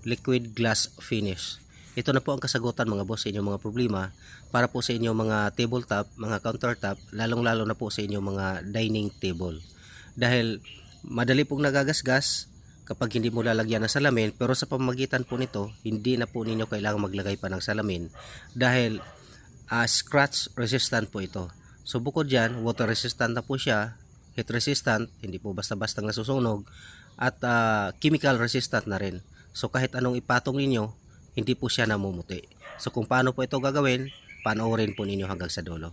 liquid glass finish. Ito na po ang kasagutan mga boss sa inyong mga problema para po sa inyong mga tabletop, mga countertop, lalong-lalo na po sa inyong mga dining table. Dahil madali pong nagagasgas kapag hindi mo lalagyan ng salamin, pero sa pamamagitan po nito, hindi na po ninyo kailangang maglagay pa ng salamin dahil scratch resistant po ito. So bukod dyan, water resistant na po siya, heat resistant, hindi po basta-basta nasusunog, at chemical resistant na rin. So kahit anong ipatong ninyo, hindi po siya namumuti. So kung paano po ito gagawin, panoorin po ninyo hanggang sa dulo.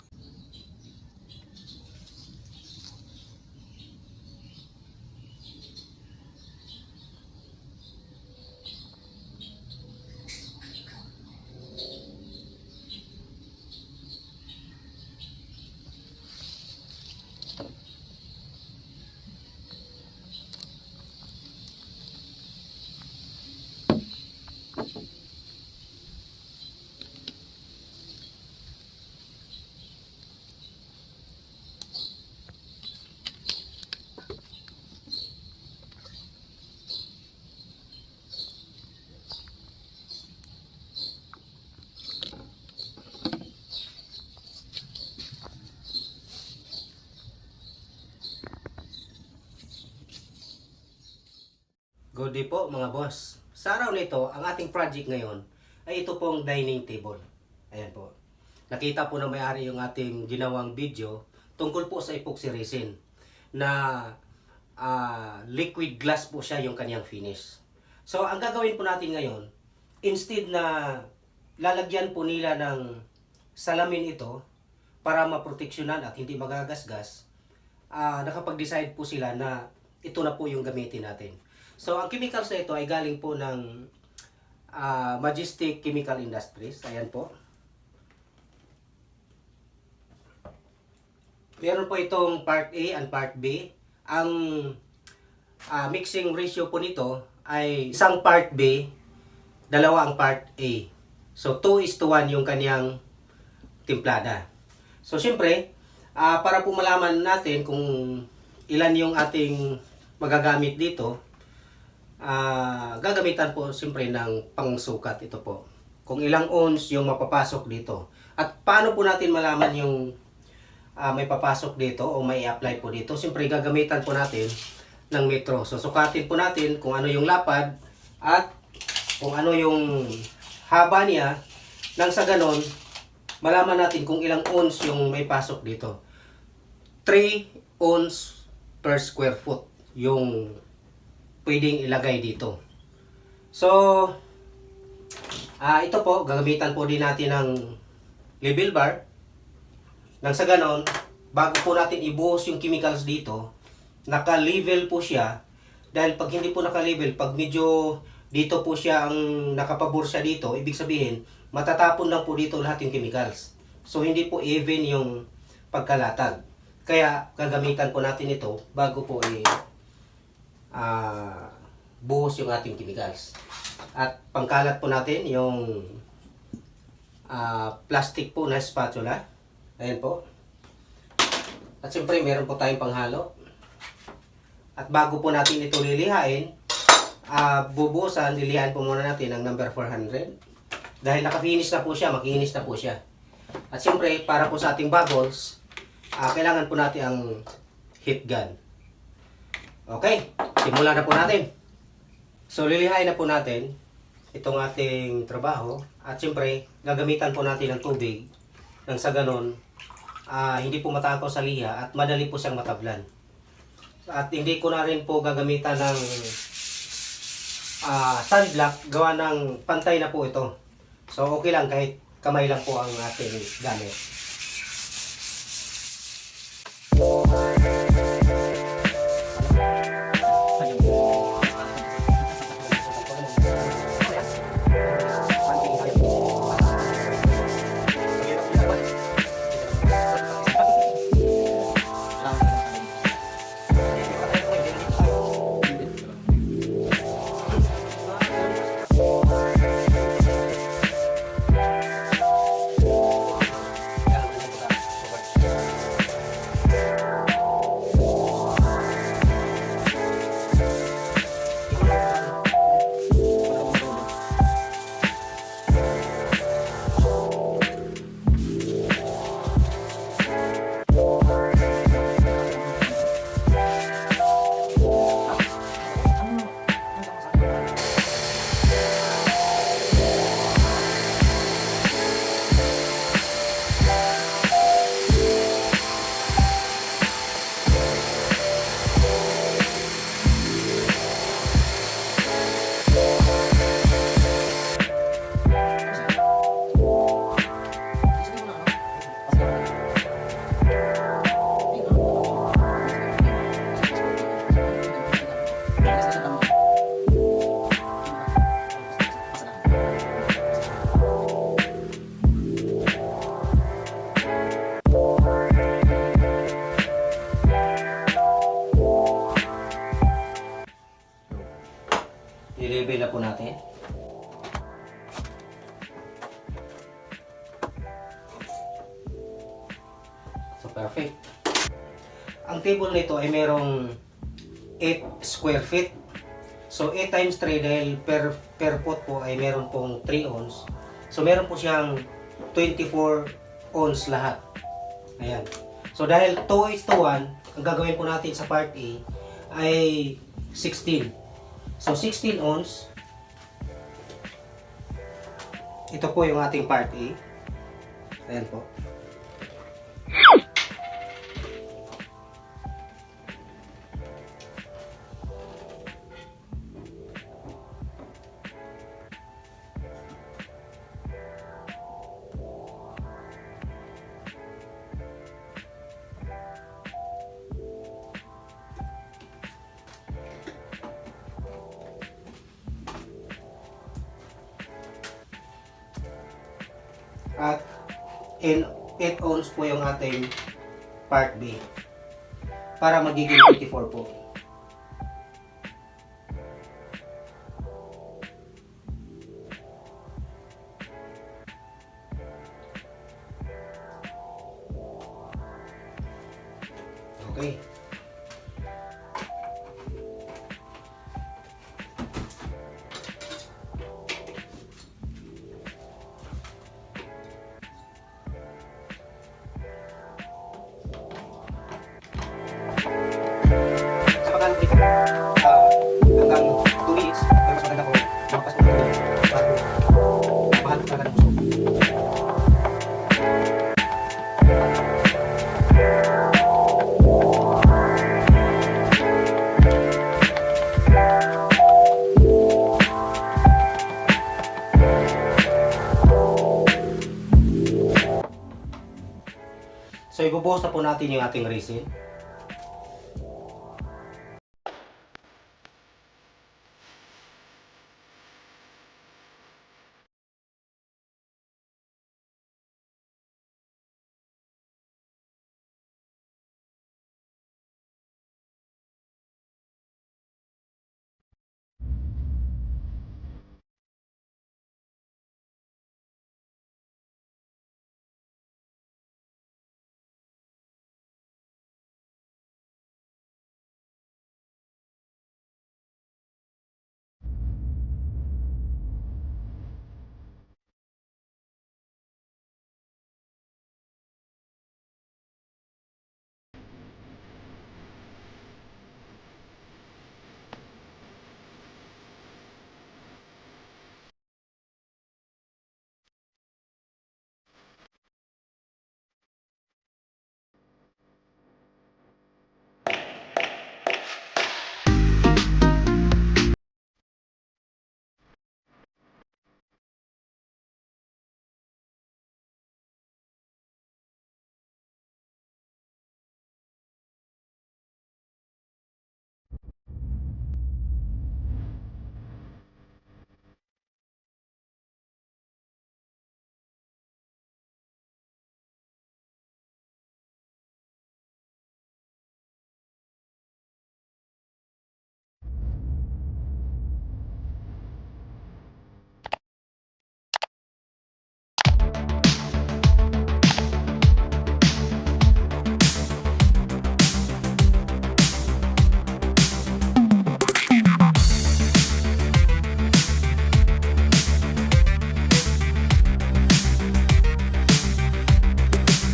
Good day po mga boss. Sa araw nito, ang ating project ngayon ay ito pong dining table. Ayan po. Nakita po na may-ari yung ating ginawang video tungkol po sa epoxy resin na liquid glass po siya yung kanyang finish. So ang gagawin po natin ngayon, instead na lalagyan po nila ng salamin ito para maproteksyonan at hindi magagasgas, nakapag-decide po sila na ito na po yung gamitin natin. So, ang chemicals na ito ay galing po ng Majestic Chemical Industries. Ayan po. Meron po itong part A and part B. Ang mixing ratio po nito ay isang part B, dalawa ang part A. So, 2:1 yung kanyang timplada. So, syempre, para po malaman natin kung ilan yung ating magagamit dito, gagamitan po siyempre ng pangsukat ito po. Kung ilang ounce yung mapapasok dito. At paano po natin malaman yung may papasok dito o may apply po dito? Siyempre gagamitan po natin ng metro. So sukatin po natin kung ano yung lapad at kung ano yung haba niya, nang sa ganon malaman natin kung ilang ounce yung may pasok dito. 3 ounce per square foot yung pwedeng ilagay dito. So, ito po, gagamitan po din natin ng level bar. Nang sa ganon, bago po natin ibuhos yung chemicals dito, naka-level po siya. Dahil pag hindi po naka-level, pag medyo dito po siya ang nakapabor siya dito, ibig sabihin, matatapon lang po dito lahat yung chemicals. So, hindi po even yung pagkalatag. Kaya, gagamitan po natin ito bago po buhos yung ating chemicals. At pangkalat po natin yung plastic po na spatula. Ayan po. At siyempre meron po tayong panghalo. At bago po natin ito lilihain, bubuhusan, lilihain po muna natin ang number 400. Dahil naka-finish na po siya, makinis na po siya. At siyempre para po sa ating bubbles, kailangan po natin ang heat gun. Okay, simulan na po natin. So, lilihain na po natin itong ating trabaho. At siyempre, gagamitan po natin ng tubig. Nang sa ganon, hindi po matakaw sa liha at madali po siyang matablan. At hindi ko na rin po gagamitan ng sunblock. Gawa ng pantay na po ito. So, okay lang kahit kamay lang po ang ating gamit. natin. So, perfect. Ang table nito ay merong 8 square feet. So, 8 times 3 dahil per pot po ay meron pong 3 ounce. So, meron po siyang 24 ounce lahat. Ayan. So, dahil 2:1, ang gagawin po natin sa part A ay 16. So, 16 ounce. Ito po yung ating part A. Ayan po. At 8 ounce po yung ating part B para magiging 24 po. Okay. Hanggang 2 weeks, pero mas maganda ko, makas mo ito bago mahal ko talaga ng gusto. So, ibubuhos na po natin yung ating resin.